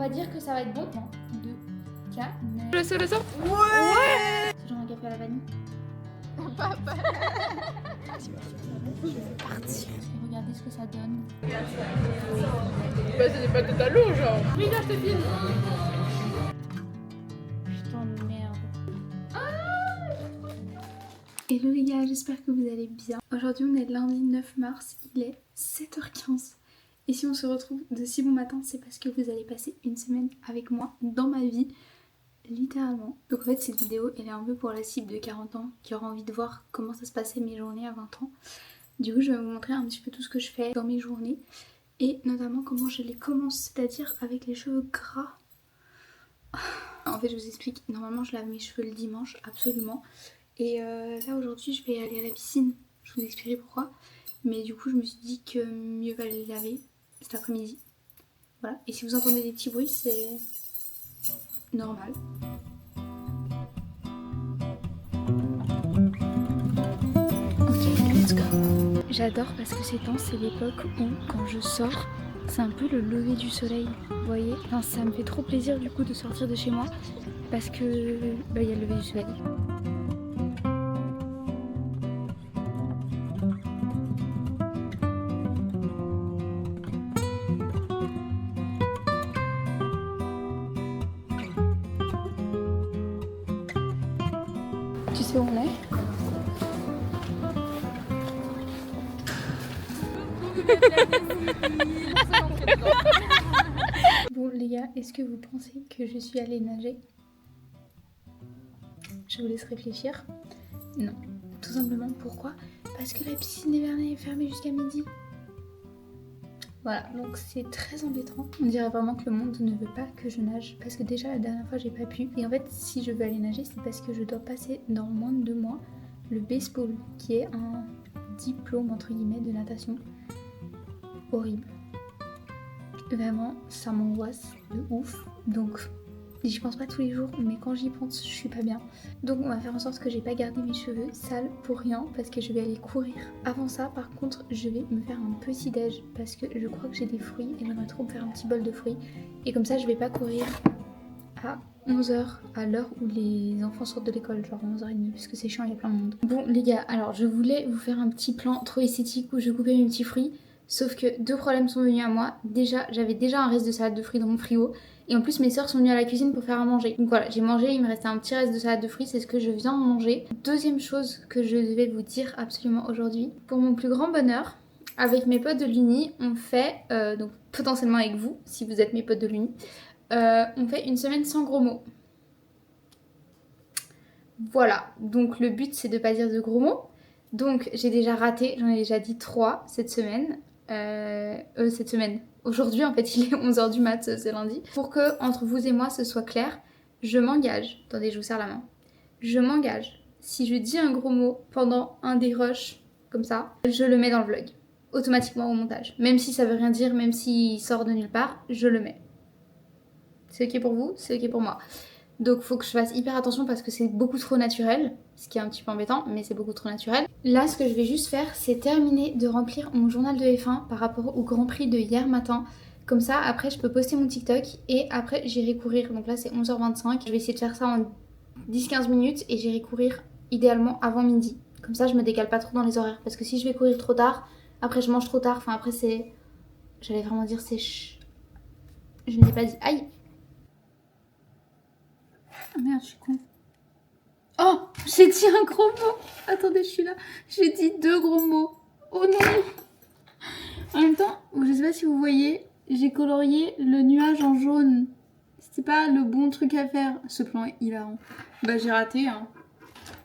va dire que ça va être bon. 2, 4. Le sang. Ouais. C'est genre un café à la vanille. Pas. Je vais partir. Regardez ce que ça donne. Bah c'est des pâtes à l'eau genre. Oui, là je te filme. Putain de merde. Hello les gars, j'espère que vous allez bien. Aujourd'hui on est lundi 9 mars, il est 7h15. Et si on se retrouve de si bon matin, c'est parce que vous allez passer une semaine avec moi dans ma vie, littéralement. Donc en fait cette vidéo elle est un peu pour la cible de 40 ans qui aura envie de voir comment ça se passait mes journées à 20 ans. Du coup je vais vous montrer un petit peu tout ce que je fais dans mes journées et notamment comment je les commence, c'est-à-dire avec les cheveux gras. En fait je vous explique, normalement je lave mes cheveux le dimanche, absolument. Et là aujourd'hui je vais aller à la piscine, je vous expliquerai pourquoi. Mais du coup je me suis dit que mieux valait les laver cet après-midi. Voilà, et si vous entendez des petits bruits c'est normal. Ok, let's go. J'adore parce que ces temps c'est l'époque où quand je sors, c'est un peu le lever du soleil, vous voyez. Enfin, ça me fait trop plaisir du coup de sortir de chez moi parce que il y a le lever du soleil. Tu sais où on est? Bon les gars, est-ce que vous pensez que je suis allée nager? Je vous laisse réfléchir. Non. Tout simplement pourquoi? Parce que la piscine hivernale est fermée jusqu'à midi. Voilà, donc c'est très embêtant. On dirait vraiment que le monde ne veut pas que je nage. Parce que déjà la dernière fois j'ai pas pu. Et en fait si je veux aller nager c'est parce que je dois passer dans moins de 2 mois le BASEPOL, qui est un diplôme entre guillemets de natation. Horrible. Vraiment ça m'angoisse de ouf. Donc j'y pense pas tous les jours mais quand j'y pense je suis pas bien. Donc on va faire en sorte que j'ai pas gardé mes cheveux sales pour rien parce que je vais aller courir. Avant ça par contre je vais me faire un petit déj parce que je crois que j'ai des fruits et j'aimerais trop me faire un petit bol de fruits. Et comme ça je vais pas courir à 11h à l'heure où les enfants sortent de l'école, genre 11h30 parce que c'est chiant, il y a plein de monde. Bon les gars, alors je voulais vous faire un petit plan trop esthétique où je coupais mes petits fruits. Sauf que 2 problèmes sont venus à moi. Déjà, j'avais déjà un reste de salade de fruits dans mon frigo. Et en plus, mes soeurs sont venues à la cuisine pour faire à manger. Donc voilà, j'ai mangé, il me restait un petit reste de salade de fruits, c'est ce que je viens de manger. Deuxième chose que je devais vous dire absolument aujourd'hui. Pour mon plus grand bonheur, avec mes potes de l'Uni, on fait, donc potentiellement avec vous, si vous êtes mes potes de l'Uni, on fait une semaine sans gros mots. Voilà, donc le but c'est de pas dire de gros mots. Donc j'ai déjà raté, j'en ai déjà dit 3 cette semaine. Cette semaine. Aujourd'hui en fait il est 11h du mat, c'est lundi. Pour que entre vous et moi ce soit clair, je m'engage, attendez je vous serre la main, je m'engage, si je dis un gros mot pendant un des rushs comme ça, je le mets dans le vlog, automatiquement au montage. Même si ça veut rien dire, même s'il sort de nulle part, je le mets. C'est ok pour vous, c'est ok pour moi. Donc faut que je fasse hyper attention parce que c'est beaucoup trop naturel, ce qui est un petit peu embêtant, mais c'est beaucoup trop naturel. Là ce que je vais juste faire c'est terminer de remplir mon journal de F1 par rapport au Grand Prix de hier matin. Comme ça après je peux poster mon TikTok et après j'irai courir. Donc là c'est 11h25, je vais essayer de faire ça en 10-15 minutes et j'irai courir idéalement avant midi. Comme ça je me décale pas trop dans les horaires parce que si je vais courir trop tard, après je mange trop tard, enfin après c'est... J'allais vraiment dire c'est... Je ne l'ai pas dit, aïe. Ah merde, je suis con. Oh, j'ai dit un gros mot. Attendez, je suis là. J'ai dit 2 gros mots. Oh non. En même temps, je sais pas si vous voyez, j'ai colorié le nuage en jaune. C'était pas le bon truc à faire. Ce plan est hilarant. Bah j'ai raté hein.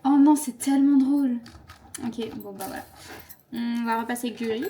Oh non, c'est tellement drôle. Ok, bon bah voilà. On va repasser avec du gris.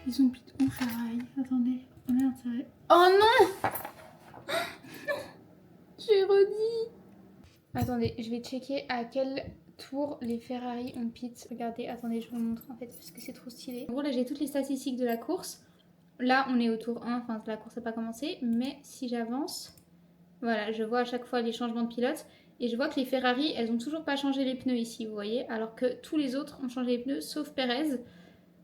Ils ont pite où Ferrari? Attendez. Oh merde, ça va. Oh non! Non! J'ai redit. Attendez, je vais checker à quel tour les Ferrari ont pit. Regardez, attendez, je vous montre en fait parce que c'est trop stylé. En gros, là j'ai toutes les statistiques de la course. Là, on est au tour 1, enfin la course n'a pas commencé, mais si j'avance, voilà, je vois à chaque fois les changements de pilote et je vois que les Ferrari, elles ont toujours pas changé les pneus ici, vous voyez, alors que tous les autres ont changé les pneus sauf Perez.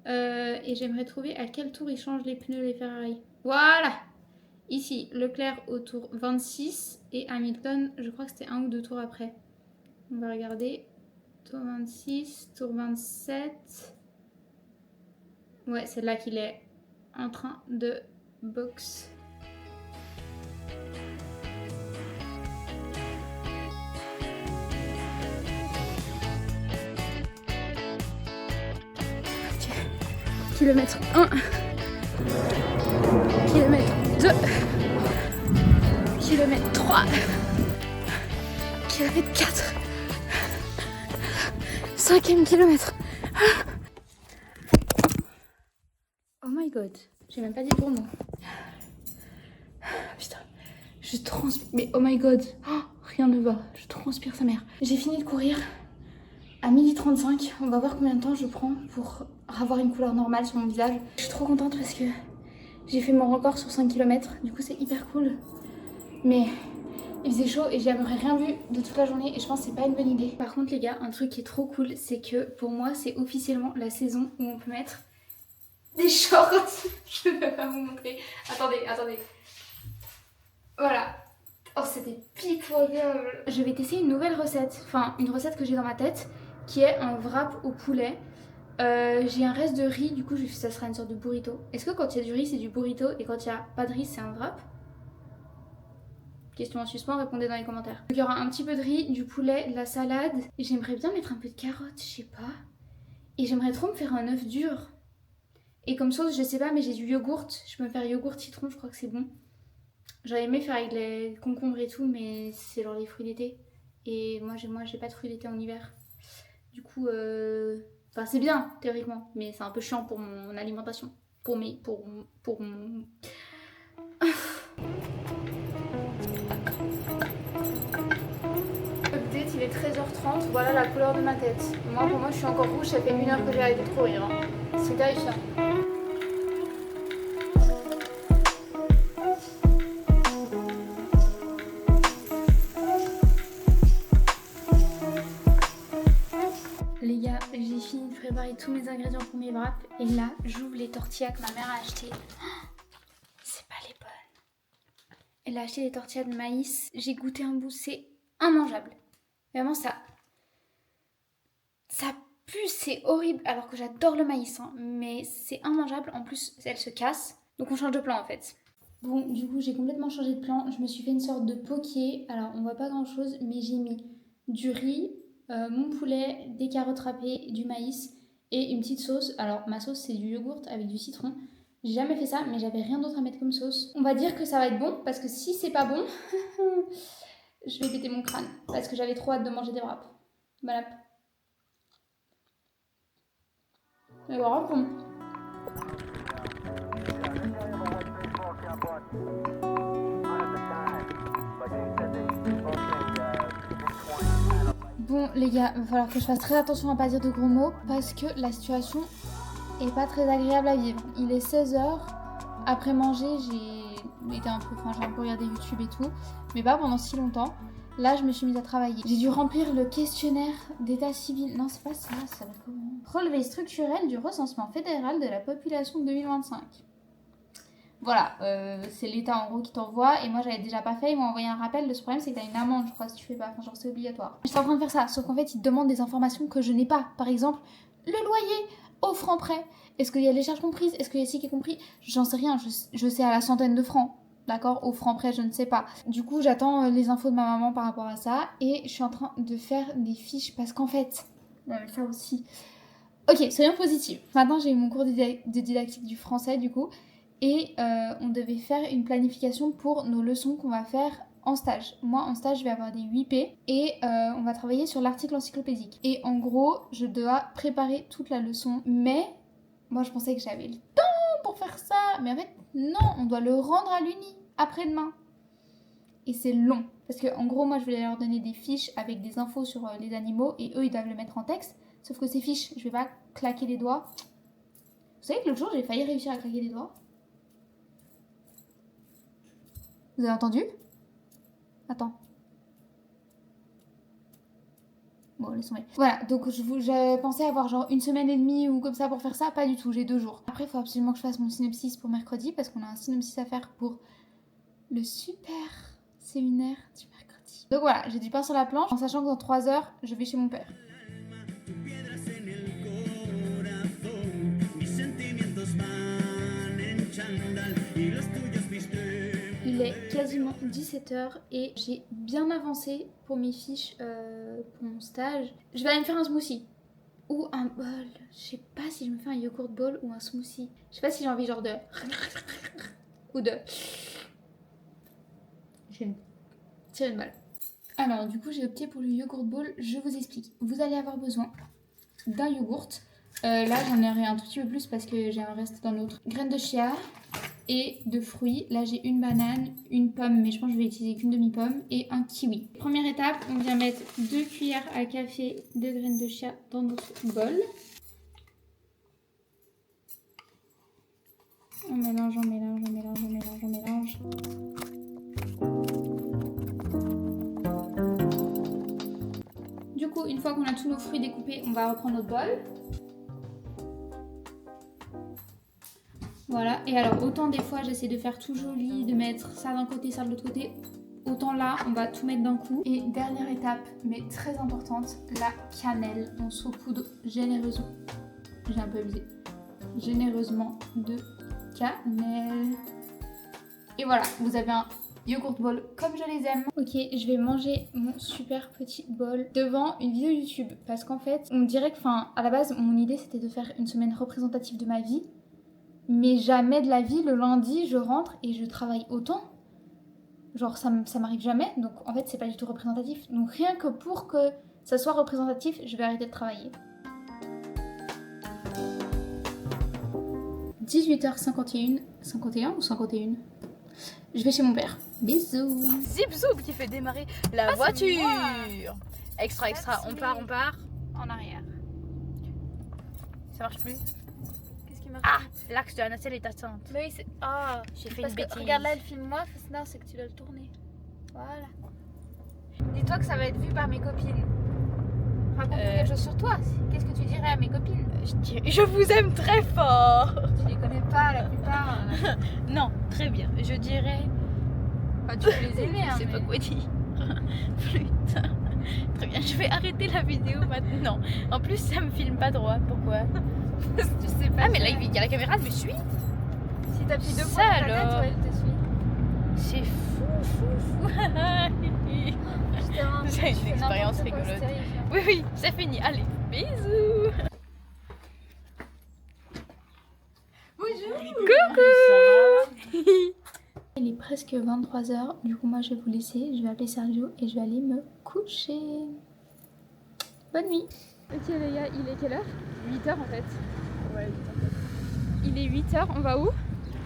Et j'aimerais trouver à quel tour ils changent les pneus les Ferrari. Voilà! Ici, Leclerc au tour 26 et Hamilton, je crois que c'était 1 ou 2 tours après. On va regarder. Tour 26, tour 27. Ouais, c'est là qu'il est en train de box. Ok. Kilomètre 1. Kilomètre 2. Kilomètre 3. Kilomètre 4. 5e kilomètre. Oh my god. J'ai même pas dit pour moi. Putain. Je transpire. Mais oh my god. Oh, rien ne va. Je transpire sa mère. J'ai fini de courir à 12h35. On va voir combien de temps je prends pour avoir une couleur normale sur mon visage. Je suis trop contente parce que j'ai fait mon record sur 5 km. Du coup, c'est hyper cool. Mais il faisait chaud et j'avais rien vu de toute la journée et je pense que c'est pas une bonne idée. Par contre les gars, un truc qui est trop cool, c'est que pour moi c'est officiellement la saison où on peut mettre des shorts. Je ne peux pas vous montrer. Attendez. Voilà. Oh, c'était pitoyable. Je vais tester une nouvelle recette. Enfin, une recette que j'ai dans ma tête qui est un wrap au poulet. J'ai un reste de riz, du coup ça sera une sorte de burrito. Est-ce que quand il y a du riz c'est du burrito et quand il n'y a pas de riz c'est un wrap? Question en suspens, répondez dans les commentaires. Donc il y aura un petit peu de riz, du poulet, de la salade. Et j'aimerais bien mettre un peu de carottes, je sais pas. Et j'aimerais trop me faire un œuf dur. Et comme sauce, je sais pas, mais j'ai du yogourt. Je peux me faire yogourt citron, je crois que c'est bon. J'aurais aimé faire avec les concombres et tout, mais c'est genre les fruits d'été. Et moi j'ai pas de fruits d'été en hiver. Du coup, enfin c'est bien théoriquement, mais c'est un peu chiant pour mon alimentation. Pour mon... Update, il est 13h30, voilà la couleur de ma tête. Moi, pour moi, je suis encore rouge, ça fait 1 heure que j'ai arrêté de courir. Hein. C'est terrifiant. Les gars, j'ai fini de préparer tous mes ingrédients pour mes wraps. Et là, j'ouvre les tortillas que ma mère a achetées. C'est pas les bonnes. Elle a acheté des tortillas de maïs. J'ai goûté un bout, c'est immangeable. Vraiment, ça pue, c'est horrible. Alors que j'adore le maïs, hein, mais c'est immangeable. En plus, elle se casse. Donc on change de plan en fait. Bon, du coup, j'ai complètement changé de plan. Je me suis fait une sorte de poké. Alors, on voit pas grand chose, mais j'ai mis du riz, mon poulet, des carottes râpées, du maïs et une petite sauce. Alors, ma sauce, c'est du yogourt avec du citron. J'ai jamais fait ça, mais j'avais rien d'autre à mettre comme sauce. On va dire que ça va être bon, parce que si c'est pas bon, je vais péter mon crâne. Parce que j'avais trop hâte de manger des wraps. Voilà. Et voilà, bon. Bon les gars, il va falloir que je fasse très attention à pas dire de gros mots parce que la situation est pas très agréable à vivre. Il est 16h, après manger j'ai un peu regardé YouTube et tout, mais pas pendant si longtemps. Là je me suis mise à travailler. J'ai dû remplir le questionnaire d'état civil. Non c'est pas ça, ça va comment? Relevé structurel du recensement fédéral de la population 2025. Voilà, c'est l'État en gros qui t'envoie et moi j'avais déjà pas fait, ils m'ont envoyé un rappel. Le problème c'est que t'as une amende je crois si tu fais pas, enfin genre c'est obligatoire. J'étais en train de faire ça, sauf qu'en fait ils te demandent des informations que je n'ai pas. Par exemple, le loyer au franc près. Est-ce qu'il y a les charges comprises? Est-ce qu'il y a ci qui est compris? J'en sais rien, je sais à la centaine de francs. D'accord, au franc près, je ne sais pas. Du coup, j'attends les infos de ma maman par rapport à ça et je suis en train de faire des fiches parce qu'en fait, ça aussi. Ok, soyons positifs. Maintenant, j'ai eu mon cours de didactique du français du coup. Et on devait faire une planification pour nos leçons qu'on va faire en stage. Moi, en stage, je vais avoir des 8P et on va travailler sur l'article encyclopédique. Et en gros, je dois préparer toute la leçon. Mais moi, je pensais que j'avais le temps pour faire ça. Mais en fait, non, on doit le rendre à l'Uni après-demain. Et c'est long. Parce que en gros, moi, je voulais leur donner des fiches avec des infos sur les animaux et eux, ils doivent le mettre en texte. Sauf que ces fiches, je vais pas claquer les doigts. Vous savez que l'autre jour, j'ai failli réussir à claquer les doigts. Vous avez entendu? Attends. Bon, laisse tomber. Voilà, donc j'avais pensé avoir genre 1 semaine et demie ou comme ça pour faire ça. Pas du tout, j'ai 2 jours. Après, il faut absolument que je fasse mon synopsis pour mercredi parce qu'on a un synopsis à faire pour le super séminaire du mercredi. Donc voilà, j'ai du pain sur la planche en sachant que dans 3 heures, je vais chez mon père. Il est quasiment 17h et j'ai bien avancé pour mes fiches pour mon stage. Je vais aller me faire un smoothie ou un bol. Je sais pas si je me fais un yogourt bowl ou un smoothie. Je sais pas si j'ai envie genre de ou de je vais tirer une balle. Alors du coup j'ai opté pour le yogourt bowl. Je vous explique. Vous allez avoir besoin d'un yogourt. Là j'en aurai un tout petit peu plus parce que j'ai un reste dans l'autre. Graines de chia et de fruits. Là j'ai une banane, une pomme, mais je pense que je vais utiliser qu'une demi-pomme et un kiwi. Première étape, on vient mettre 2 cuillères à café de graines de chia dans notre bol. On mélange, on mélange, on mélange, on mélange, on mélange. Du coup, une fois qu'on a tous nos fruits découpés, on va reprendre notre bol. Voilà, et alors autant des fois j'essaie de faire tout joli, de mettre ça d'un côté, ça de l'autre côté, autant là on va tout mettre d'un coup. Et dernière étape, mais très importante, la cannelle. On saupoudre généreusement, j'ai un peu abusé, généreusement de cannelle. Et voilà, vous avez un yogourt bowl comme je les aime. Ok, je vais manger mon super petit bol devant une vidéo YouTube. Parce qu'en fait, on dirait que, à la base, mon idée c'était de faire une semaine représentative de ma vie. Mais jamais de la vie, le lundi, je rentre et je travaille autant. Genre, ça m'arrive jamais. Donc, en fait, c'est pas du tout représentatif. Donc, rien que pour que ça soit représentatif, je vais arrêter de travailler. 18h51. 51 ou 51? Je vais chez mon père. Bisous. Zip-zoop qui fait démarrer la voiture. Extra, extra. On part. En arrière. Ça marche plus. Ah, l'axe de la nacelle est atteinte. Mais oui, c'est... Ah, j'ai fait parce une que bêtise. regarde là, elle filme moi. Non, c'est que tu dois le tourner. Voilà. Dis-toi que ça va être vu par mes copines. Raconte quelque chose sur toi. Qu'est-ce que tu dirais à mes copines? Je vous aime très fort. Tu les connais pas, la plupart. Non, très bien. Je dirais... Enfin, tu peux les aimer, hein. Je sais mais... pas quoi dire. Putain. Très bien, je vais arrêter la vidéo maintenant. En plus, ça me filme pas droit. Pourquoi? Tu sais pas. Ah, mais là, il y a la caméra, elle me suit. Si t'appuies 2 Ça, fois sur ta tête, alors. ouais, elle te suit. C'est fou. Putain, C'est tu une fais expérience n'importe quoi, rigolote. c'est terrifiant. Oui, oui, c'est fini. Allez, bisous. Bonjour. Coucou. Il est presque 23h, du coup moi je vais vous laisser, je vais appeler Sergio et je vais aller me coucher. Bonne nuit. Ok les gars, il est quelle heure? 8h en fait. Ouais, Il est 8h, on va où?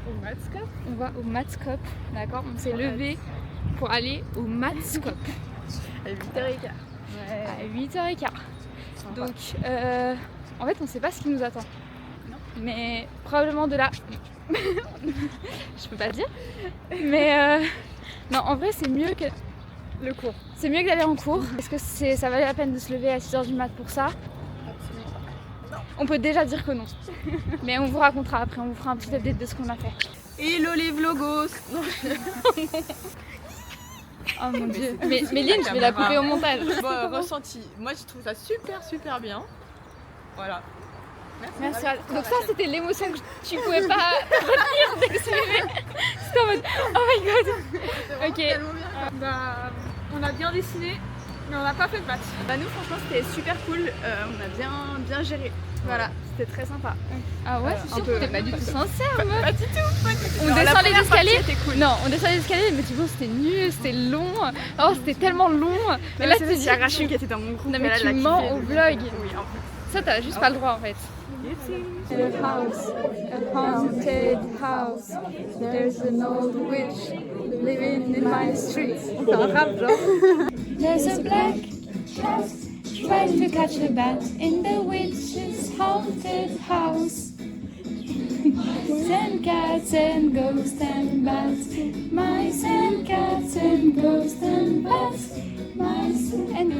au Matscop. On va au Matscop, d'accord? On s'est levé pour aller au Matscop À 8h15. à 8h15. Donc en fait on sait pas ce qui nous attend. Non. Mais probablement de là... je peux pas dire. Mais non, en vrai c'est mieux que... Le cours. C'est mieux que d'aller en cours. Est-ce que ça valait la peine de se lever à 6h du mat pour ça? Absolument. On peut déjà dire que non. Mais on vous racontera après, on vous fera un petit update de ce qu'on a fait. Hello les vlogos. Oh mon dieu. Mais Lynn, je vais la couper au montage. Bon, ressenti. Moi, je trouve ça super bien. Voilà. Merci. Donc ça, c'était l'émotion que tu pouvais pas retenir d'exprimer. C'était en mode oh my god. Ok. Bah, on a bien dessiné, mais on n'a pas fait de maths. Bah, nous, franchement, c'était super cool. On a bien géré. Voilà, c'était très sympa. Ah ouais, c'est sûr que t'es pas du tout sincère, meuf. Pas du tout. On descend les escaliers. Non, on descend les escaliers, mais tu vois, c'était nul, c'était long. Oh, c'était tellement long. Mais là, tu dis Rachel qui était dans mon groupe. non, mais tu mens au vlog. Oui, en fait. Ça, t'as juste pas le droit en fait. A house haunted house. There's an old witch living in my street. On fait un rap genre. There's a black cat trying to catch a bat in the witch's haunted house. And cats and ghosts and bats, mice and cats and ghosts and bats, mice and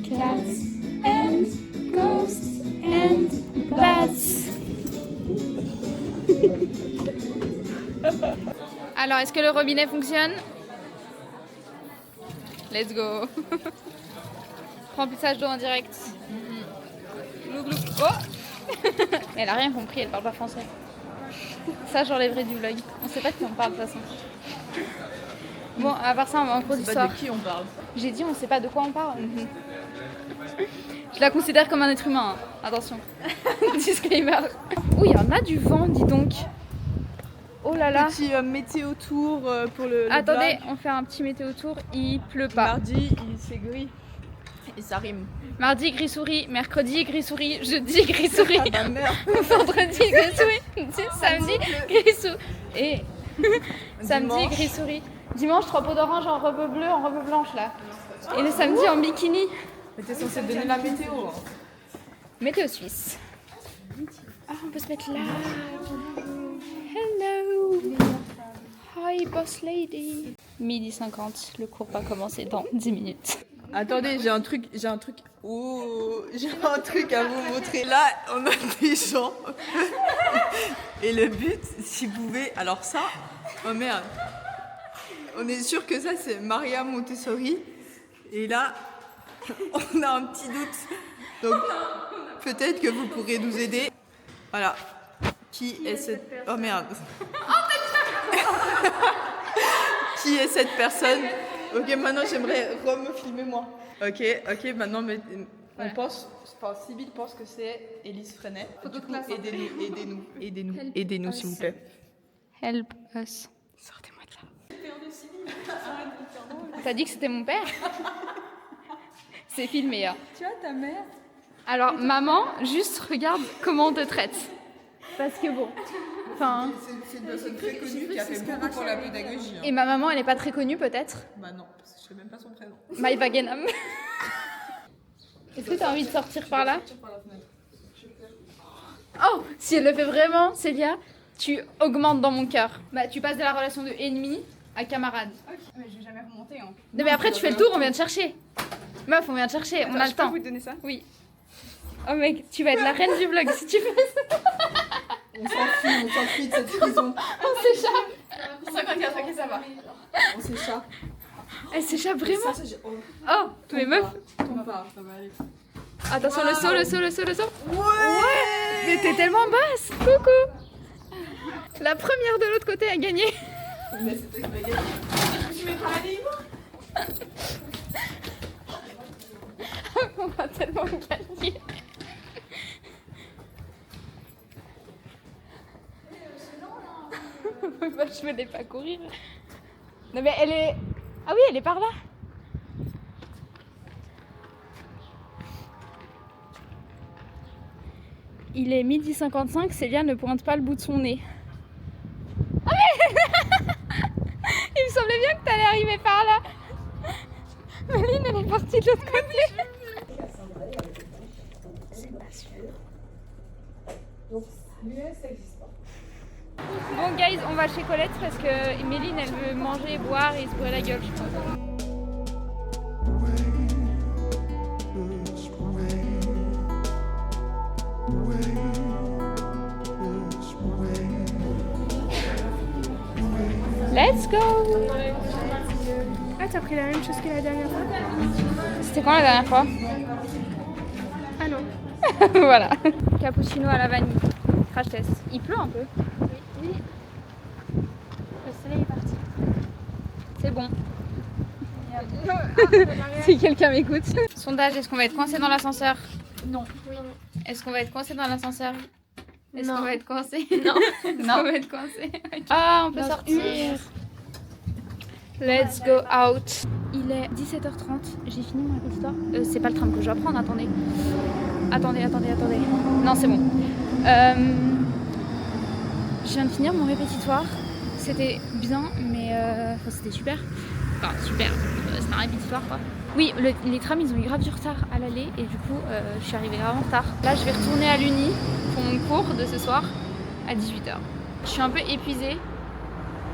cats and ghosts and bats. Alors, est-ce que le robinet fonctionne? Let's go. Remplissage d'eau en direct. Glou, glou. Oh. Elle a rien compris, elle parle pas français. Ça, j'enlèverai du vlog. On sait pas de qui on parle de toute façon. Bon, à part ça, on va en cours d'histoire. De qui on parle? J'ai dit, on sait pas de quoi on parle. Je la considère comme un être humain. Hein. Attention. Disclaimer. Oh, il y en a du vent, dis donc. Oh là là. Petit météo tour pour le Attendez, blog. on fait un petit météo tour. Il pleut pas. Mardi, c'est gris. Et ça rime. Mardi, gris-souris. Mercredi, gris-souris. Jeudi, gris-souris. Ah bah merde. Vendredi, gris-souris. Samedi, gris-souris. Et samedi, Dimanche. gris-souris. Dimanche, 3 pots d'orange en robe bleue, en robe blanche là. Et le samedi en bikini. Mais t'es censé donner la météo. Hein. Météo suisse. Ah, on peut se mettre là. Hello. Hi, boss lady. 12h50, le cours va commencer dans 10 minutes. Attendez, j'ai un truc à vous montrer. Là, on a des gens. Et le but, si vous pouvez, alors ça, oh merde. On est sûr que ça, c'est Maria Montessori. Et là, on a un petit doute. Donc, peut-être que vous pourrez nous aider. Voilà. Qui est cette... Oh merde. Qui est cette personne? Ok, maintenant j'aimerais me filmer moi. Ok, maintenant mais on pense, enfin Sybille pense que c'est Élise Freinet. Du coup, aidez-nous s'il vous plaît. Help us. Sortez-moi de là. T'as dit que c'était mon père? C'est filmé. Hein. Tu vois ta mère? Alors maman, juste regarde comment on te traite. Parce que bon, enfin. C'est une personne très connue qui a fait beaucoup pour la pédagogie. Hein. Et ma maman, elle n'est pas très connue peut-être? Bah non, parce que je sais même pas son prénom. Maïva Genam. Est-ce que tu as envie de sortir par là? Oh, si elle le fait vraiment, Célia, tu augmentes dans mon cœur. Bah, tu passes de la relation de ennemi à camarade. Ok, mais je vais jamais remonter. Hein. Non, mais après, tu fais le tour, on vient te chercher. Meuf, on vient te chercher, on a le temps. Je peux vous donner ça? Oui. Oh mec, tu vas être la reine du vlog si tu fais ça. On s'enfuit de cette prison. On s'échappe. 54, ok, ça va. On s'échappe. Elle s'échappe vraiment. Ça, Oh, mais meuf. tombe pas, ça va aller. Attention, Wow. le saut. Ouais, Mais t'es tellement basse. Coucou. La première de l'autre côté a gagné. Mais c'était que je vais gagner. Tu mets pas la ligne? On va tellement gagner. Bah, je voulais pas courir. Non mais elle est... Ah oui, elle est par là. Il est 12h55, Célia ne pointe pas le bout de son nez. Ah mais il me semblait bien que t'allais arriver par là. Méline, elle est partie de l'autre côté. C'est pas sûr. Bon guys, on va chez Colette parce que Méline elle veut manger, boire et se bourrer la gueule je crois. Let's go! Ah, t'as pris la même chose que la dernière fois? C'était quand la dernière fois? Ah non. Voilà. Cappuccino à la vanille. Crash test. Il pleut un peu. Oui. Le soleil est parti. C'est bon. Ah, Si quelqu'un m'écoute. Sondage, est-ce qu'on va être coincé dans l'ascenseur? non. Est-ce qu'on va être coincé dans l'ascenseur? Est-ce Non. qu'on va être coincé? Non. Non, on va être coincé. Ok. Ah, on peut sortir. Let's go out. Il est 17h30. J'ai fini mon répétitoire. C'est pas le tram que je dois prendre, attendez. Attendez. Non, c'est bon. Je viens de finir mon répétitoire. C'était bien, mais enfin, c'était super. Enfin, super. C'est un répétitoire quoi. Oui, les trams ils ont eu grave du retard à l'aller et du coup je suis arrivée grave en retard. Là je vais retourner à l'Uni pour mon cours de ce soir à 18h. Je suis un peu épuisée,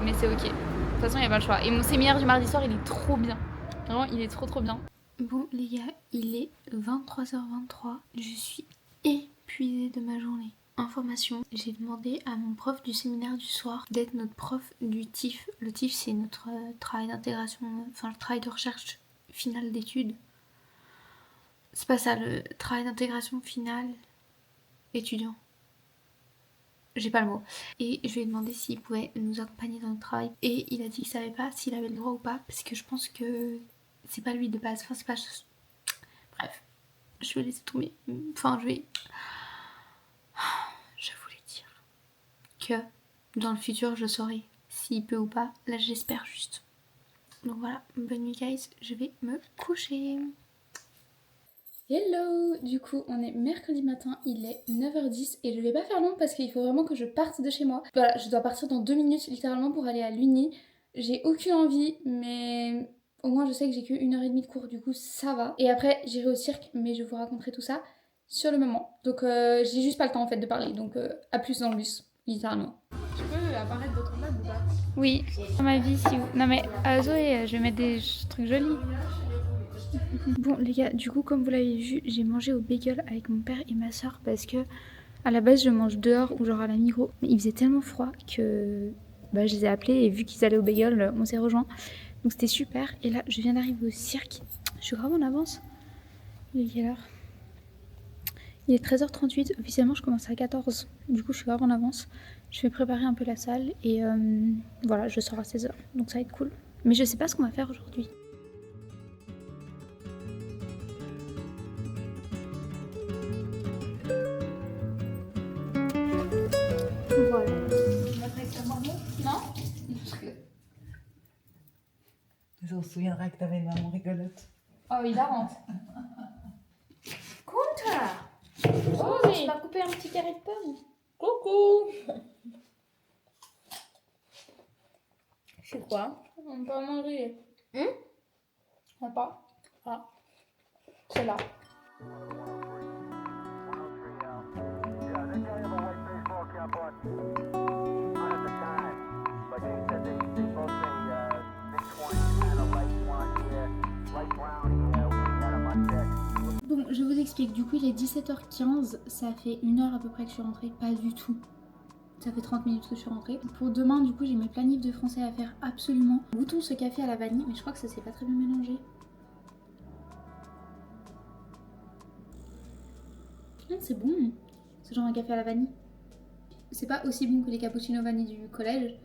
mais c'est ok. De toute façon il n'y a pas le choix. Et mon séminaire du mardi soir il est trop bien. Vraiment il est trop bien. Bon les gars, il est 23h23. Je suis épuisée de ma journée. Information, j'ai demandé à mon prof du séminaire du soir d'être notre prof du TIF. Le TIF c'est notre travail d'intégration, enfin le travail de recherche finale d'études. C'est pas ça, le travail d'intégration finale étudiant. J'ai pas le mot. Et je lui ai demandé s'il pouvait nous accompagner dans notre travail. Et il a dit qu'il savait pas s'il avait le droit ou pas, parce que je pense que c'est pas lui de base. Enfin c'est pas... Bref, je vais laisser tomber. Enfin je vais... Je voulais dire que dans le futur je saurai s'il peut ou pas. Là j'espère juste. Donc voilà, bonne nuit guys, je vais me coucher. Hello! Du coup, on est mercredi matin, il est 9h10 et je vais pas faire long parce qu'il faut vraiment que je parte de chez moi. Voilà, je dois partir dans 2 minutes littéralement pour aller à l'Uni. J'ai aucune envie, mais au moins je sais que j'ai que 1h30 de cours, du coup ça va. Et après, j'irai au cirque, mais je vous raconterai tout ça sur le moment. Donc j'ai juste pas le temps en fait de parler, donc à plus dans le bus, littéralement. Tu peux apparaître dans ton map ou pas? Oui, dans ma vie, si vous... Non mais Zoé, je vais mettre des trucs jolis. Bon les gars, du coup comme vous l'avez vu, j'ai mangé au bagel avec mon père et ma soeur parce que à la base je mange dehors ou genre à la Migros. Mais il faisait tellement froid que je les ai appelés et vu qu'ils allaient au bagel, on s'est rejoints. Donc c'était super. Et là je viens d'arriver au cirque. Je suis grave en avance. Il est quelle heure? Il est 13h38. Officiellement je commence à 14. Du coup je suis grave en avance. Je vais préparer un peu la salle et voilà, je sors à 16h. Donc ça va être cool. Mais je sais pas ce qu'on va faire aujourd'hui. Voilà. Non? Je me souviendrai que t'avais une maman rigolote. Oh, il la rentre. Compte. Oh, tu m'as coupé un petit carré de pomme. Coucou. C'est quoi? On peut en manger. On pas. Ah. C'est là. Bon, je vous explique. Du coup, il est 17h15. Ça fait 1 heure à peu près que je suis rentrée. Pas du tout. Ça fait 30 minutes que je suis rentrée. Pour demain, du coup, j'ai mes planifs de français à faire absolument. Goûtons ce café à la vanille, mais je crois que ça s'est pas très bien mélangé. C'est bon. C'est genre un café à la vanille. C'est pas aussi bon que les cappuccinos vanille du collège,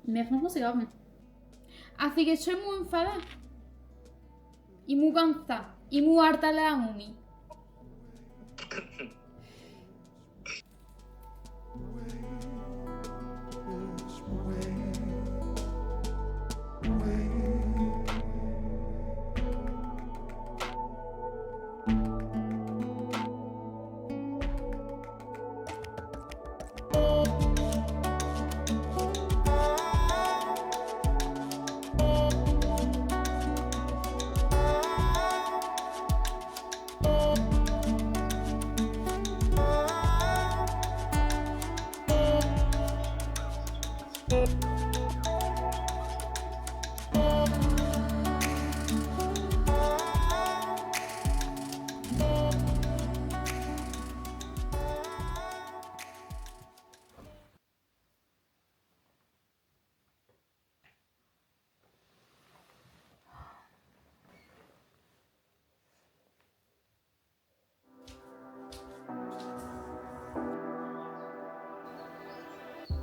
mais franchement, c'est grave bon. Hace que soy muy enfadada. Y muy cansada. Y muy harta de la mami.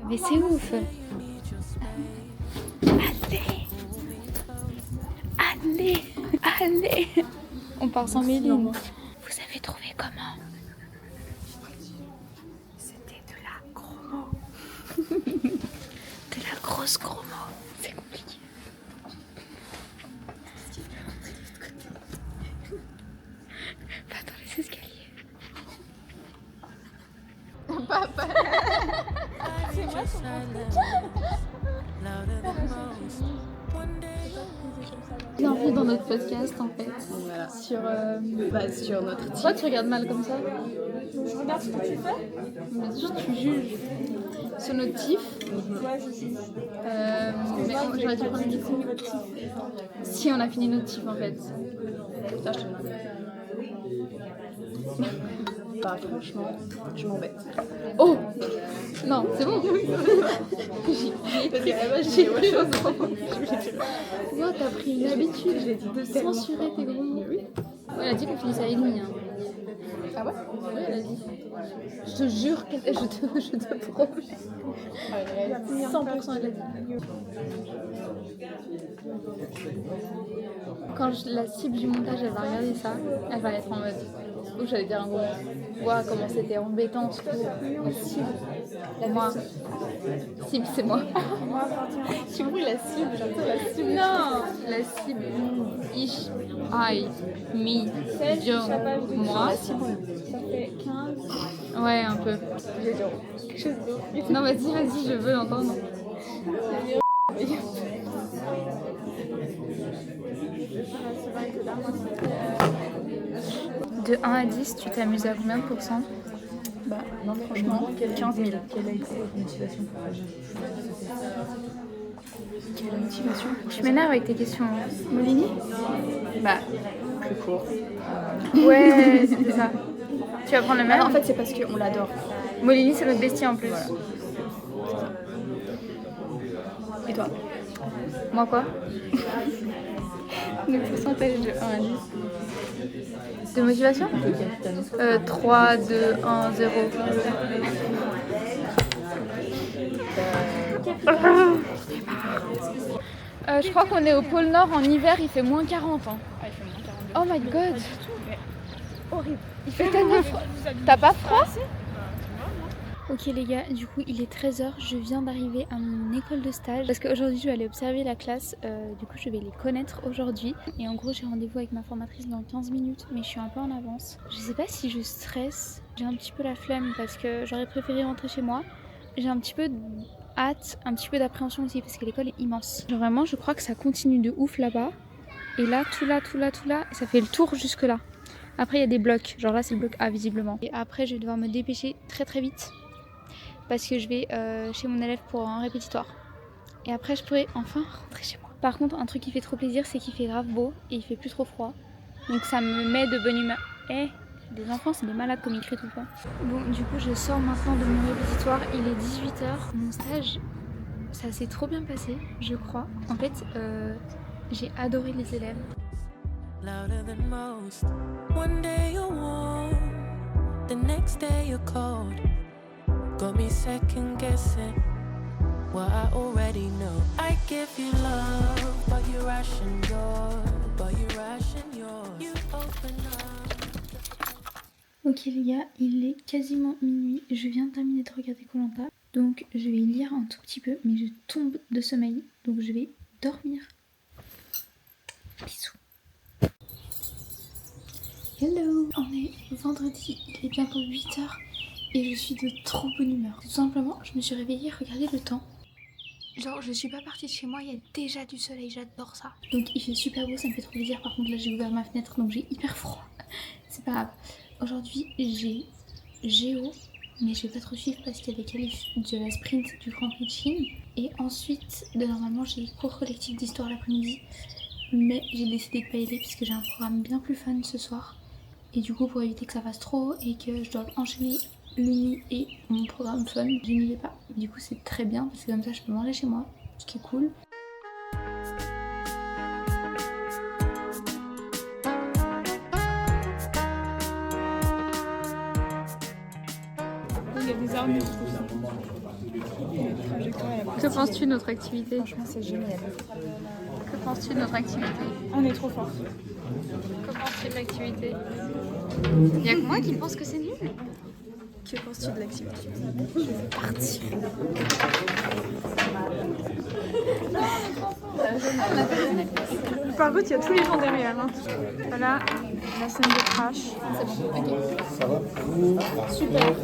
Mais c'est ouf. Allez. On part sans Méline. Vous avez trouvé comment? C'était de la chromo. De la grosse chromo. C'est compliqué. Va dans les escaliers. Papa. C'est moi Bienvenue dans notre podcast en fait. Voilà. Sur, Sur notre type. Pourquoi tu regardes mal comme ça? Je regarde ce que tu fais. Mais juste tu juges. Sur notre tif. Ouais, je suis. Mais j'aurais dû prendre une question. Si on a fini notre tif en fait. Putain, je te demande. Bah franchement, je m'embête. Oh non, c'est bon. J'ai autre chose. Moi, t'as pris une habitude de censurer tes gros mots. Ouais, elle a dit qu'on finissait à 1h30. Hein. Ah ouais? Oui, elle a dit. Je te jure, je te promets. 100% elle a dit. Quand la cible du montage, elle va regarder ça, elle va être en mode. Ou j'allais dire un gros mot. Ouah, comment c'était embêtant. La cible. Moi. Cible, c'est moi. Tu vois la cible, j'entends la cible. Non, la cible. Ich, I, me, Joe, moi. Ça fait 15. Ouais, un peu. Non, vas-y, je veux l'entendre. De 1 à 10, tu t'amuses à combien de pourcents? Bah non, franchement, 15 000. Quelle a été votre motivation pour faire Quelle motivation? Tu m'énerves avec tes questions. Molini? Bah, plus court. Ouais, c'est ça. Tu vas prendre le même? En fait, c'est parce qu'on l'adore. Molini, c'est notre bestie en plus. Voilà. Et toi? Moi quoi? Le pourcentage de 1 à 10. De motivation? 3, 2, 1, 0. Je crois qu'on est au pôle Nord en hiver, il fait moins 40. Hein. Ah, il fait moins 42. Oh my god! Horrible. Il fait tellement froid. T'as pas froid? Ok les gars, du coup il est 13h, je viens d'arriver à mon école de stage parce qu'aujourd'hui je vais aller observer la classe, du coup je vais les connaître aujourd'hui et en gros j'ai rendez-vous avec ma formatrice dans 15 minutes mais je suis un peu en avance. Je sais pas si je stresse, j'ai un petit peu la flemme parce que j'aurais préféré rentrer chez moi, j'ai un petit peu hâte, un petit peu d'appréhension aussi parce que l'école est immense. Genre vraiment je crois que ça continue de ouf là-bas et là, tout là, ça fait le tour jusque là. Après il y a des blocs, genre là c'est le bloc A visiblement. Et après je vais devoir me dépêcher très vite. Parce que je vais chez mon élève pour un répétitoire. Et après je pourrai enfin rentrer chez moi. Par contre un truc qui fait trop plaisir c'est qu'il fait grave beau et il fait plus trop froid. Donc ça me met de bonne humeur. Les enfants c'est des malades comme ils crient tout le temps. Bon du coup je sors maintenant de mon répétitoire, il est 18h. Mon stage ça s'est trop bien passé je crois. En fait j'ai adoré les élèves. Louder than most. One day you're warm, the next day you're cold. Got me second guessing what I already know. I give you love, but you ration yours. You open up. Ok les gars, il est quasiment minuit. Je viens de terminer de regarder Koh-Lanta. Donc je vais lire un tout petit peu, mais je tombe de sommeil. Donc je vais dormir. Bisous. Hello. On est vendredi, il est bientôt 8h. Et je suis de trop bonne humeur. Tout simplement, je me suis réveillée, regardez le temps. Genre, je suis pas partie de chez moi, il y a déjà du soleil, j'adore ça. Donc il fait super beau, ça me fait trop plaisir. Par contre, là j'ai ouvert ma fenêtre, donc j'ai hyper froid. C'est pas grave. Aujourd'hui, j'ai Géo, mais je vais pas trop suivre parce qu'il y a des qualifs de la sprint du Grand Prix de Chine. Et ensuite, normalement, j'ai cours collectif d'histoire l'après-midi. Mais j'ai décidé de pas y aller puisque j'ai un programme bien plus fun ce soir. Et du coup, pour éviter que ça fasse trop et que je doive enchaîner l'uni et mon programme fun, je n'y vais pas. Du coup c'est très bien parce que comme ça je peux manger chez moi, ce qui est cool. Il y a des armes. Que penses-tu de notre activité? Franchement, c'est génial. Que penses-tu de notre activité? On est trop fort. Que penses-tu de l'activité? Il y a que moi qui pense que c'est nul. Que penses-tu de l'activité? Je vais partir. Par contre, il y a tous les gens derrière. Hein. Voilà, la scène de crash. C'est bon, ok. Ça va? Super.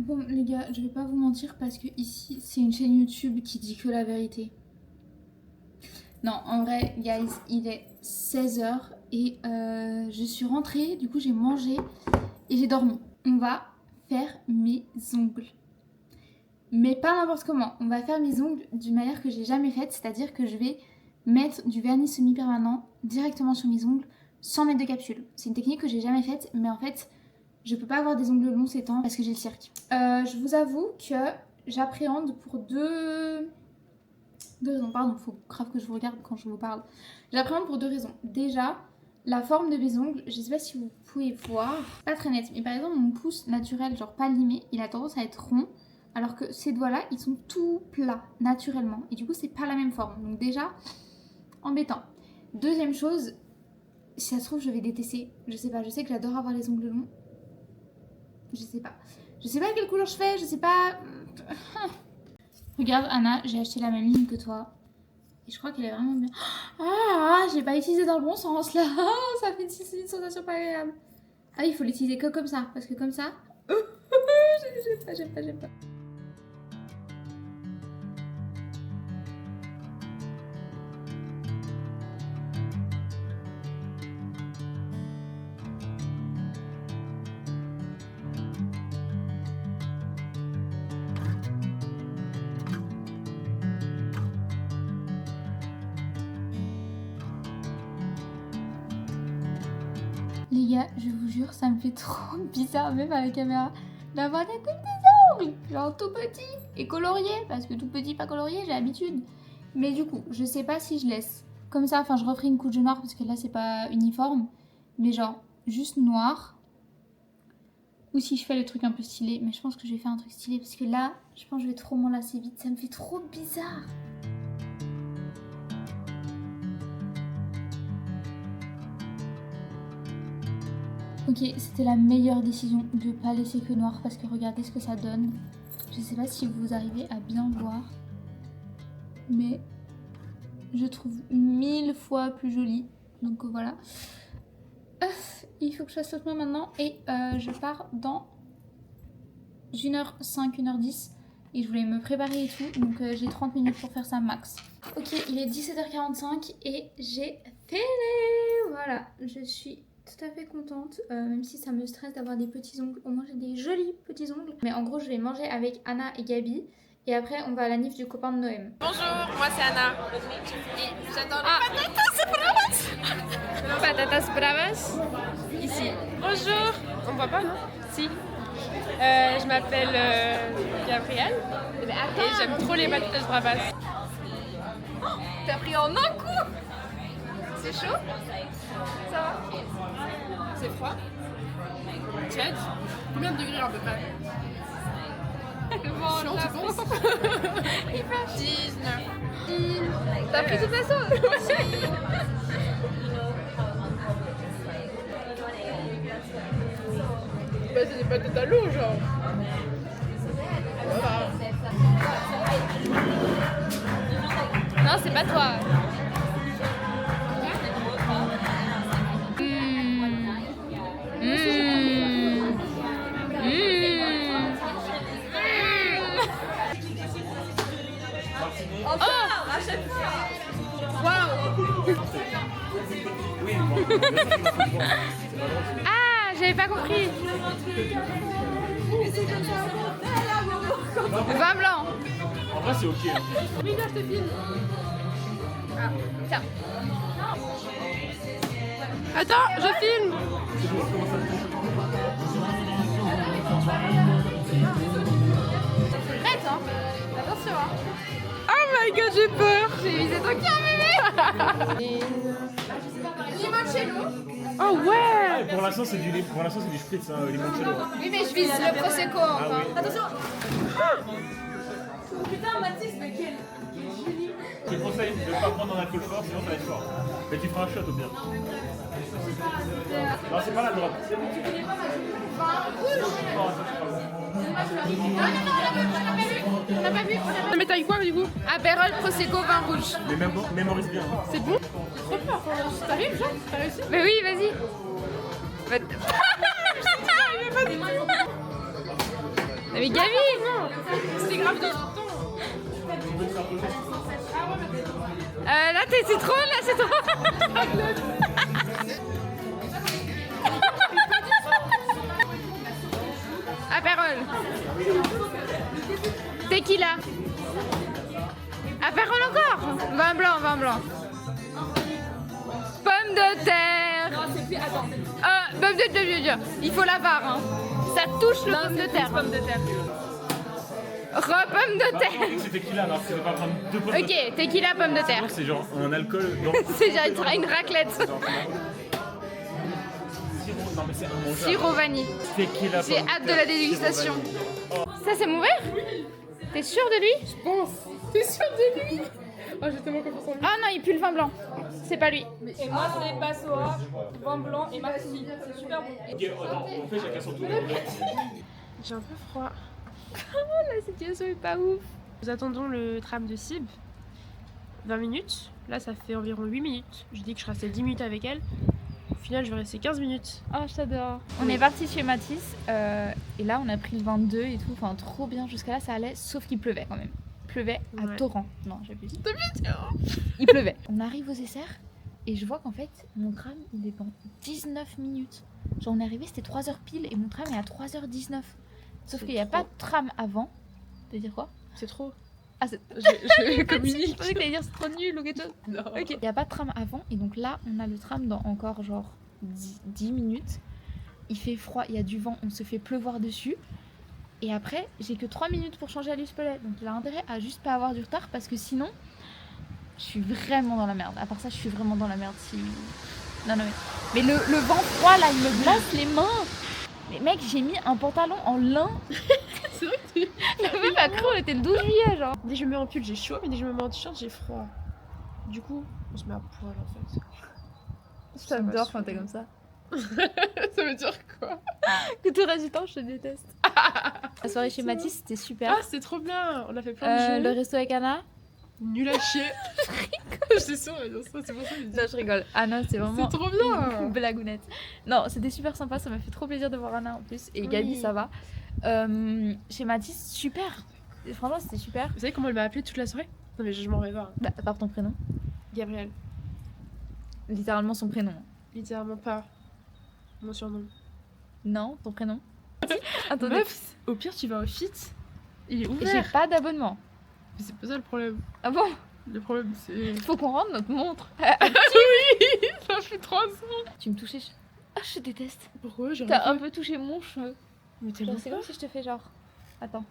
Bon les gars, je vais pas vous mentir parce que ici c'est une chaîne YouTube qui dit que la vérité. Non, en vrai, guys, il est 16h et je suis rentrée, du coup j'ai mangé et j'ai dormi. On va faire mes ongles. Mais pas n'importe comment. On va faire mes ongles d'une manière que j'ai jamais faite, c'est-à-dire que je vais mettre du vernis semi-permanent directement sur mes ongles sans mettre de capsule. C'est une technique que j'ai jamais faite, mais en fait, je peux pas avoir des ongles longs ces temps parce que j'ai le cirque. Je vous avoue que j'appréhende pour deux raisons. Pardon, faut grave que je vous regarde quand je vous parle. J'appréhende pour 2 raisons. Déjà, la forme de mes ongles, je sais pas si vous pouvez voir, pas très nette, mais par exemple mon pouce naturel, genre pas limé, il a tendance à être rond, alors que ces doigts-là, ils sont tout plats, naturellement, et du coup c'est pas la même forme. Donc déjà, embêtant. Deuxième chose, si ça se trouve je vais détester, je sais pas, je sais que j'adore avoir les ongles longs. Je sais pas quelle couleur je fais, je sais pas. Regarde Anna, j'ai acheté la même ligne que toi. Et je crois qu'elle est vraiment bien. Ah, j'ai pas utilisé dans le bon sens là. Ça fait une sensation pas agréable. Ah, il faut l'utiliser que comme ça. Parce que comme ça. J'aime pas. Les gars, je vous jure, ça me fait trop bizarre, même à la caméra, d'avoir des ongles, genre tout petit et colorié, parce que tout petit, pas colorié, j'ai l'habitude. Mais du coup, je sais pas si je laisse comme ça, enfin je referai une couche de noir, parce que là c'est pas uniforme, mais genre juste noir. Ou si je fais le truc un peu stylé, mais je pense que je vais faire un truc stylé, parce que là, je pense que je vais trop m'en lasser vite, ça me fait trop bizarre. Ok, c'était la meilleure décision de pas laisser que noir parce que regardez ce que ça donne. Je sais pas si vous arrivez à bien voir, mais je trouve 1000 fois plus joli. Donc voilà. Il faut que je fasse l'autre main maintenant et je pars dans 1h05, 1h10 et je voulais me préparer et tout. Donc j'ai 30 minutes pour faire ça max. Ok, il est 17h45 et j'ai fini. Voilà, je suis tout à fait contente, même si ça me stresse d'avoir des petits ongles. Au moins j'ai des jolis petits ongles. Mais en gros je vais manger avec Anna et Gabi. Et après on va à la nif du copain de Noëm. Bonjour, moi c'est Anna. Et j'adore les patatas bravas. Patatas bravas. Ici. Bonjour. On voit pas, non? Si. Je m'appelle Gabrielle. Et j'aime trop les patatas bravas. Oh, t'as pris en un coup. C'est chaud? Ça va? C'est froid? Tiède? Combien de degrés à peu près? Chiant, tu penses? Il fait 19. T'as pris toute la sauce? Bah c'est des patates à l'eau genre. Voilà. Non c'est pas toi. Ah, j'avais pas compris. Vin blanc. En vrai, c'est ok. Oui, là, je te filme. Ah, tiens. Attends, je filme. Prête, hein. Attention, hein. Oh my god, j'ai peur. J'ai visé ton cœur, bébé. Limoncello. Oh ouais. Pour l'instant, c'est du spritz, hein, limoncello. Oui, mais je vise le prosecco encore. Ah, oui. Attention. Putain, Mathis, mais quel génie. Je te conseille de ne pas prendre un alcool fort, sinon ça va être fort. Mais tu feras un shot au pire. Non, c'est pas la droite. Tu connais pas ma on n'a pas vu. Mais t'as eu quoi du coup? Apérol, prosecco, vin rouge. Mais mémorise bien. C'est bon? Trop peur. T'arrives, Jean? T'as réussi? Mais oui, vas-y. Mais Gabi! C'était grave dans son temps. Là, c'est trop, là, c'est trop! Apérole! Tequila! Apérole encore! Vin blanc! Pomme de terre! Pomme de terre, il faut la barre, hein. Ça touche le pomme de terre. Pomme de terre. Pomme de terre! C'est tequila, alors tu ne pas prendre 2 pommes de terre. Ok, tequila, pomme de terre. C'est genre un alcool. C'est genre une raclette. Non, mais c'est immangeable. Sirop vanille. Tequila, J'ai pomme de hâte de terre, la dégustation. Ça, c'est mon verre? T'es sûr de lui? Je pense. T'es sûre de lui? Oh, j'ai tellement confiance en lui. Ah non, il pue le vin blanc. C'est pas lui. Et moi, c'est Bassoa, vin blanc et Maxi. C'est super bon. Ok, attends, on fait chacun son tour. J'ai un peu froid. La situation est pas ouf. Nous attendons le tram de Sib. 20 minutes. Là, ça fait environ 8 minutes. Je dis que je restais 10 minutes avec elle. Au final, je vais rester 15 minutes. Oh, j'adore. On est parti chez Mathis et là, on a pris le 22 et tout. Enfin, trop bien. Jusqu'à là, ça allait, sauf qu'il pleuvait quand même. Il pleuvait à torrent. Non, j'abuse. Il pleuvait. On arrive aux Essers et je vois qu'en fait, mon tram, il est dans 19 minutes. Genre, on est arrivé, c'était 3h pile et mon tram est à 3h19. Sauf qu'il n'y a pas de tram avant. Tu veux dire quoi? C'est trop. Ah, c'est... Je communique. Je pensais que t'allais dire c'est trop nul ou quelque chose. Non. Ok. Il n'y a pas de tram avant et donc là, on a le tram dans encore genre 10 minutes. Il fait froid, il y a du vent, on se fait pleuvoir dessus. Et après, j'ai que 3 minutes pour changer à l'Uspellet. Donc il a intérêt à juste pas avoir du retard parce que sinon, je suis vraiment dans la merde. À part ça, je suis vraiment dans la merde si... Non, mais le vent froid là, il me glace les mains. Mais mec, j'ai mis un pantalon en lin. C'est vrai que tu... La meuf a cru, on était le 12 juillet genre. Dès que je me mets en pull, j'ai chaud, mais dès que je me mets en t-shirt, j'ai froid. Du coup, on se met à poil en fait. J'adore quand t'es comme ça. Ça veut dire quoi? Que tout reste du temps, je te déteste. La soirée chez Mathis, c'était super. Ah, c'était trop bien. On a fait plein de jeux. Le resto avec Anna. Nul à chier. J'étais sûre, elle va dire ça, c'est pour ça que je dis. Non, je rigole. Anna, c'est vraiment C'est trop bien. une blagounette. Non, c'était super sympa, ça m'a fait trop plaisir de voir Anna en plus. Et Gabi, ça va. Chez Mathis, super. Et franchement, c'était super. Vous savez comment elle m'a appelée toute la soirée? Non, mais je m'en vais pas. Bah, par ton prénom. Gabriel. Littéralement son prénom. Littéralement pas. Mon surnom. Non, ton prénom. Attendez. Meuf, au pire, tu vas au fit. Il est J'ai ouvert. pas d'abonnement. Mais c'est pas ça le problème. Ah bon? Le problème, c'est. Faut qu'on rende notre montre. Oui, ça fait 3 ans. Tu me touchais. Ah, je te déteste. Pourquoi? T'as un peu touché mon cheveu. Mais t'es Genre, c'est comme si je te fais genre. Attends.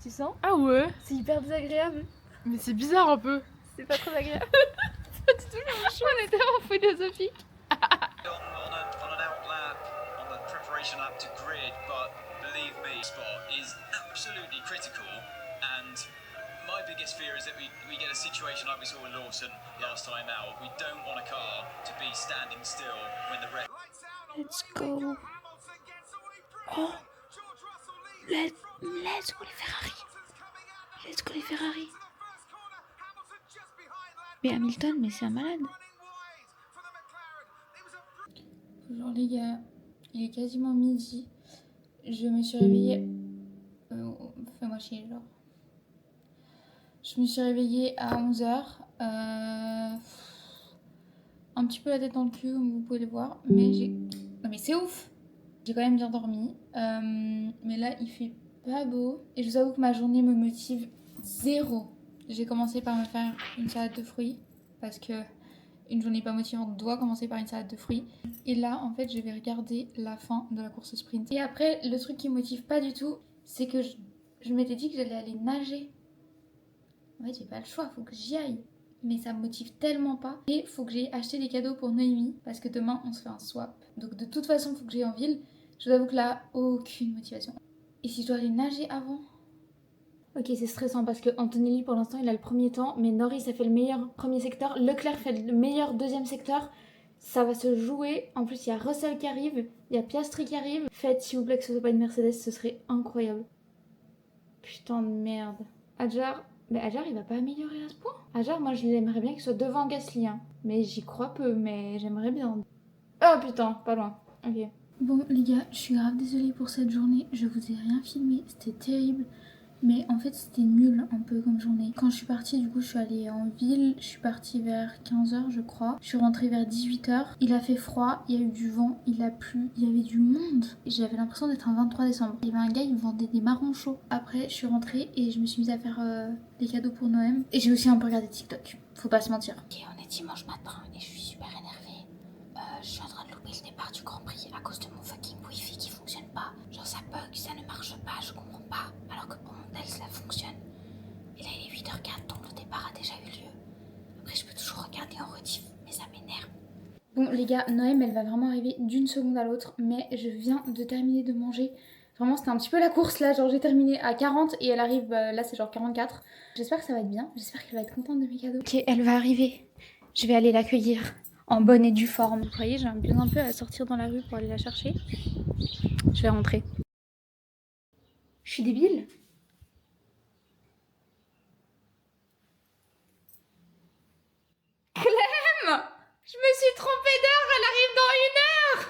Tu sens? Ah ouais? C'est hyper désagréable. Mais c'est bizarre un peu. C'est pas très agréable. Pas du tout le cheveu, on est tellement philosophique. on an outlet on the preparation app to grid, but believe me, spot is absolutely critical. And my biggest fear is that we get a situation like we saw with Lawson last time out. We don't want a car to be standing still when the red. Let's go. Oh. Let's go les Ferrari. Let's go les Ferrari. Mais Hamilton, mais c'est un malade. Bonjour les gars, il est quasiment midi. Je me suis réveillée... Fais-moi chier, genre. Je me suis réveillée à 11h. Un petit peu la tête dans le cul, comme vous pouvez le voir. Mais j'ai... Non mais c'est ouf! J'ai quand même bien dormi. Mais là, il fait pas beau. Et je vous avoue que ma journée me motive zéro. J'ai commencé par me faire une salade de fruits. Parce que une journée pas motivante doit commencer par une salade de fruits. Et là, en fait, je vais regarder la fin de la course sprint. Et après, le truc qui me motive pas du tout, c'est que je m'étais dit que j'allais aller nager. En fait, j'ai pas le choix, faut que j'y aille. Mais ça me motive tellement pas. Et faut que j'aille acheter des cadeaux pour Noémie. Parce que demain, on se fait un swap. Donc de toute façon, faut que j'aille en ville. Je vous avoue que là, aucune motivation. Et si je dois aller nager avant? Ok, c'est stressant parce que Antonelli pour l'instant il a le premier temps, mais Norris a fait le meilleur premier secteur, Leclerc fait le meilleur deuxième secteur. Ça va se jouer. En plus, il y a Russell qui arrive, il y a Piastri qui arrive. Faites s'il vous plaît que ce soit pas une Mercedes, ce serait incroyable. Putain de merde. Adjar, mais Adjar il va pas améliorer à ce point. Adjar, moi je l'aimerais bien qu'il soit devant Gasly, hein. Mais j'y crois peu, mais j'aimerais bien. Oh putain, pas loin. Ok. Bon les gars, je suis grave désolée pour cette journée, je vous ai rien filmé, c'était terrible. Mais en fait c'était nul un peu comme journée. Quand je suis partie du coup je suis allée en ville, je suis partie vers 15h je crois. Je suis rentrée vers 18h, il a fait froid, il y a eu du vent, il a plu, il y avait du monde. J'avais l'impression d'être un 23 décembre. Il y avait un gars, il me vendait des marrons chauds. Après je suis rentrée et je me suis mise à faire des cadeaux pour Noël. Et j'ai aussi un peu regardé TikTok, faut pas se mentir. Ok, on est dimanche matin et je suis super énervée. Je suis en train de louper le départ du Grand Prix à cause de mon fucking wifi qui fonctionne pas. Genre ça bug, ça ne marche pas, je comprends pas. Alors que pour mon tel cela fonctionne. Et là il est 8h04 donc le départ a déjà eu lieu. Après je peux toujours regarder en rediff mais ça m'énerve. Bon les gars, Noël elle va vraiment arriver d'une seconde à l'autre. Mais je viens de terminer de manger. Vraiment c'était un petit peu la course là, genre j'ai terminé à 40 et elle arrive, là c'est genre 44. J'espère que ça va être bien, j'espère qu'elle va être contente de mes cadeaux. Ok, elle va arriver, je vais aller l'accueillir. En bonne et due forme. Vous voyez, j'ai bien un peu à sortir dans la rue pour aller la chercher. Je vais rentrer. Je suis débile. Clem! Je me suis trompée d'heure, elle arrive dans 1 heure!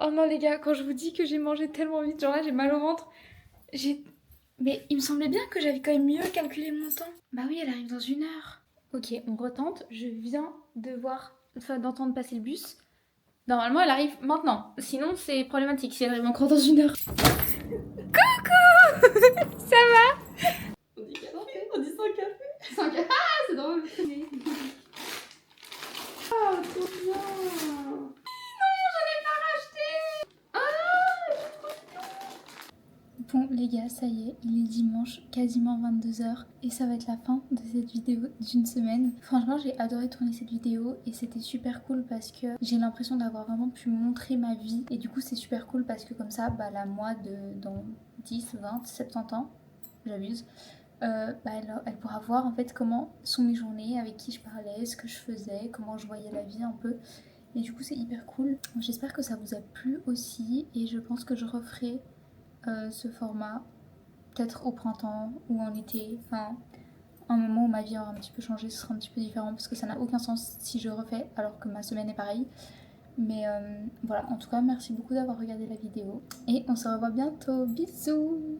Oh non les gars, quand je vous dis que j'ai mangé tellement vite, genre là j'ai mal au ventre. Mais il me semblait bien que j'avais quand même mieux calculé mon temps. Bah oui, elle arrive dans 1 heure. Ok, on retente. Je viens d'entendre passer le bus. Normalement, elle arrive maintenant. Sinon, c'est problématique si elle arrive encore dans 1 heure. Coucou! Ça va? On dit café, on dit sans café. Sans café. Ah, c'est drôle. Oh, trop bien. Bon les gars, ça y est, il est dimanche, quasiment 22h et ça va être la fin de cette vidéo d'une semaine. Franchement j'ai adoré tourner cette vidéo et c'était super cool parce que j'ai l'impression d'avoir vraiment pu montrer ma vie et du coup c'est super cool parce que comme ça, bah la moi de dans 10, 20, 70 ans, j'abuse, elle pourra voir en fait comment sont mes journées, avec qui je parlais, ce que je faisais, comment je voyais la vie un peu. Et du coup c'est hyper cool. J'espère que ça vous a plu aussi et je pense que je referai ce format peut-être au printemps ou en été, enfin un moment où ma vie aura un petit peu changé, ce sera un petit peu différent parce que ça n'a aucun sens si je refais alors que ma semaine est pareille. Mais voilà, en tout cas merci beaucoup d'avoir regardé la vidéo et on se revoit bientôt, bisous.